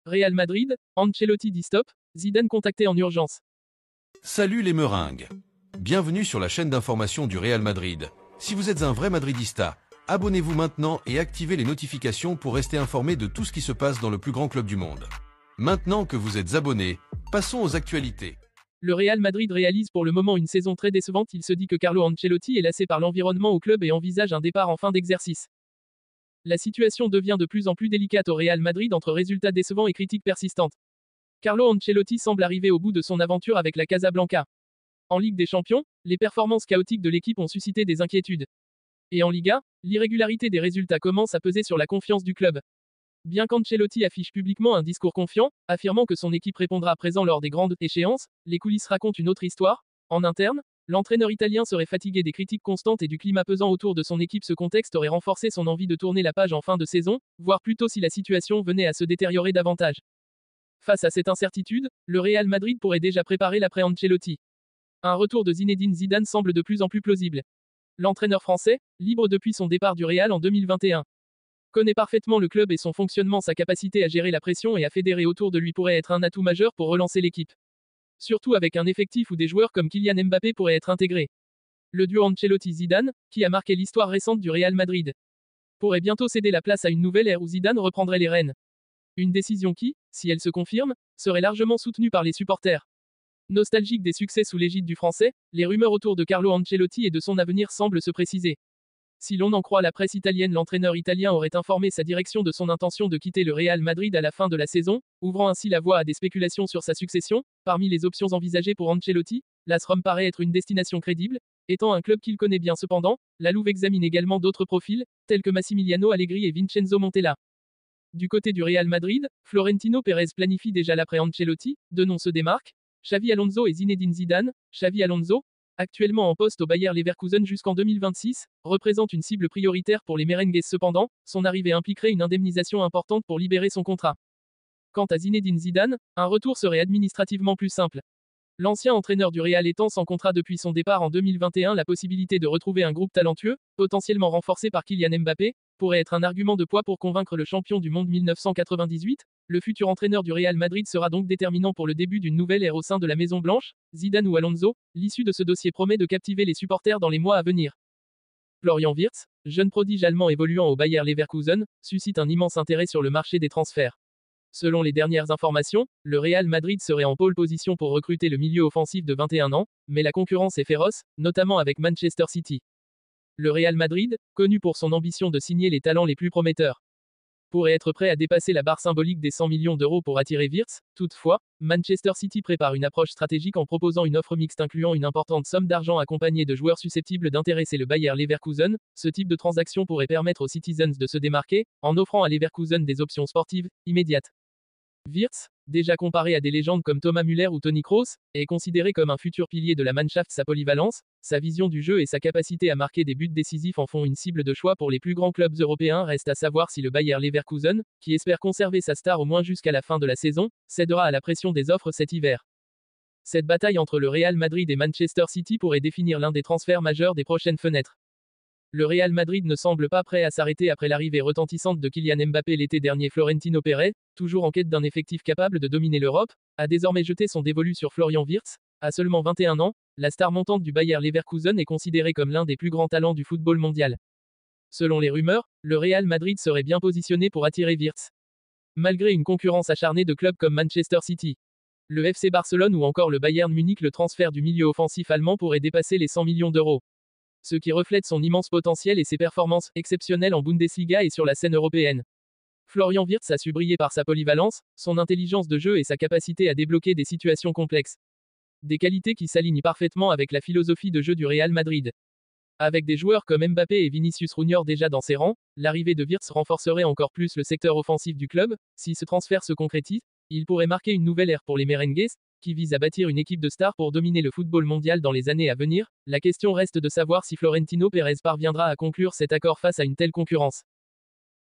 Real Madrid, Ancelotti dit stop, Zidane contacté en urgence. Salut les meringues. Bienvenue sur la chaîne d'information du Real Madrid. Si vous êtes un vrai madridista, abonnez-vous maintenant et activez les notifications pour rester informé de tout ce qui se passe dans le plus grand club du monde. Maintenant que vous êtes abonnés, passons aux actualités. Le Real Madrid réalise pour le moment une saison très décevante. Il se dit que Carlo Ancelotti est lassé par l'environnement au club et envisage un départ en fin d'exercice. La situation devient de plus en plus délicate au Real Madrid entre résultats décevants et critiques persistantes. Carlo Ancelotti semble arriver au bout de son aventure avec la Casablanca. En Ligue des Champions, les performances chaotiques de l'équipe ont suscité des inquiétudes. Et en Liga, l'irrégularité des résultats commence à peser sur la confiance du club. Bien qu'Ancelotti affiche publiquement un discours confiant, affirmant que son équipe répondra présent lors des grandes échéances, les coulisses racontent une autre histoire. En interne, l'entraîneur italien serait fatigué des critiques constantes et du climat pesant autour de son équipe. Ce contexte aurait renforcé son envie de tourner la page en fin de saison, voire plutôt si la situation venait à se détériorer davantage. Face à cette incertitude, le Real Madrid pourrait déjà préparer l'après-Ancelotti. Un retour de Zinedine Zidane semble de plus en plus plausible. L'entraîneur français, libre depuis son départ du Real en 2021, connaît parfaitement le club et son fonctionnement. Sa capacité à gérer la pression et à fédérer autour de lui pourrait être un atout majeur pour relancer l'équipe. Surtout avec un effectif où des joueurs comme Kylian Mbappé pourraient être intégrés. Le duo Ancelotti-Zidane, qui a marqué l'histoire récente du Real Madrid, pourrait bientôt céder la place à une nouvelle ère où Zidane reprendrait les rênes. Une décision qui, si elle se confirme, serait largement soutenue par les supporters. Nostalgique des succès sous l'égide du Français, les rumeurs autour de Carlo Ancelotti et de son avenir semblent se préciser. Si l'on en croit la presse italienne, l'entraîneur italien aurait informé sa direction de son intention de quitter le Real Madrid à la fin de la saison, ouvrant ainsi la voie à des spéculations sur sa succession. Parmi les options envisagées pour Ancelotti, l'AS Rome paraît être une destination crédible, étant un club qu'il connaît bien. Cependant, la Louve examine également d'autres profils, tels que Massimiliano Allegri et Vincenzo Montella. Du côté du Real Madrid, Florentino Pérez planifie déjà l'après-Ancelotti, deux noms se démarquent, Xavi Alonso et Zinedine Zidane. Xavi Alonso, actuellement en poste au Bayer Leverkusen jusqu'en 2026, représente une cible prioritaire pour les merengues. Cependant, son arrivée impliquerait une indemnisation importante pour libérer son contrat. Quant à Zinedine Zidane, un retour serait administrativement plus simple. L'ancien entraîneur du Real étant sans contrat depuis son départ en 2021, la possibilité de retrouver un groupe talentueux, potentiellement renforcé par Kylian Mbappé, pourrait être un argument de poids pour convaincre le champion du monde 1998. Le futur entraîneur du Real Madrid sera donc déterminant pour le début d'une nouvelle ère au sein de la Maison Blanche. Zidane ou Alonso, l'issue de ce dossier promet de captiver les supporters dans les mois à venir. Florian Wirtz, jeune prodige allemand évoluant au Bayer Leverkusen, suscite un immense intérêt sur le marché des transferts. Selon les dernières informations, le Real Madrid serait en pole position pour recruter le milieu offensif de 21 ans, mais la concurrence est féroce, notamment avec Manchester City. Le Real Madrid, connu pour son ambition de signer les talents les plus prometteurs, pourrait être prêt à dépasser la barre symbolique des 100 millions d'euros pour attirer Wirtz. Toutefois, Manchester City prépare une approche stratégique en proposant une offre mixte incluant une importante somme d'argent accompagnée de joueurs susceptibles d'intéresser le Bayer Leverkusen. Ce type de transaction pourrait permettre aux Citizens de se démarquer, en offrant à Leverkusen des options sportives immédiates. Wirtz, déjà comparé à des légendes comme Thomas Müller ou Toni Kroos, est considéré comme un futur pilier de la Mannschaft. Sa polyvalence, sa vision du jeu et sa capacité à marquer des buts décisifs en font une cible de choix pour les plus grands clubs européens. Reste à savoir si le Bayer Leverkusen, qui espère conserver sa star au moins jusqu'à la fin de la saison, cédera à la pression des offres cet hiver. Cette bataille entre le Real Madrid et Manchester City pourrait définir l'un des transferts majeurs des prochaines fenêtres. Le Real Madrid ne semble pas prêt à s'arrêter après l'arrivée retentissante de Kylian Mbappé l'été dernier. Florentino Pérez, toujours en quête d'un effectif capable de dominer l'Europe, a désormais jeté son dévolu sur Florian Wirtz. À seulement 21 ans, la star montante du Bayer Leverkusen est considérée comme l'un des plus grands talents du football mondial. Selon les rumeurs, le Real Madrid serait bien positionné pour attirer Wirtz. Malgré une concurrence acharnée de clubs comme Manchester City, le FC Barcelone ou encore le Bayern Munich, le transfert du milieu offensif allemand pourrait dépasser les 100 millions d'euros. Ce qui reflète son immense potentiel et ses performances exceptionnelles en Bundesliga et sur la scène européenne. Florian Wirtz a su briller par sa polyvalence, son intelligence de jeu et sa capacité à débloquer des situations complexes. Des qualités qui s'alignent parfaitement avec la philosophie de jeu du Real Madrid. Avec des joueurs comme Mbappé et Vinicius Junior déjà dans ses rangs, l'arrivée de Wirtz renforcerait encore plus le secteur offensif du club. Si ce transfert se concrétise, il pourrait marquer une nouvelle ère pour les merengues, qui vise à bâtir une équipe de stars pour dominer le football mondial dans les années à venir. La question reste de savoir si Florentino Pérez parviendra à conclure cet accord face à une telle concurrence.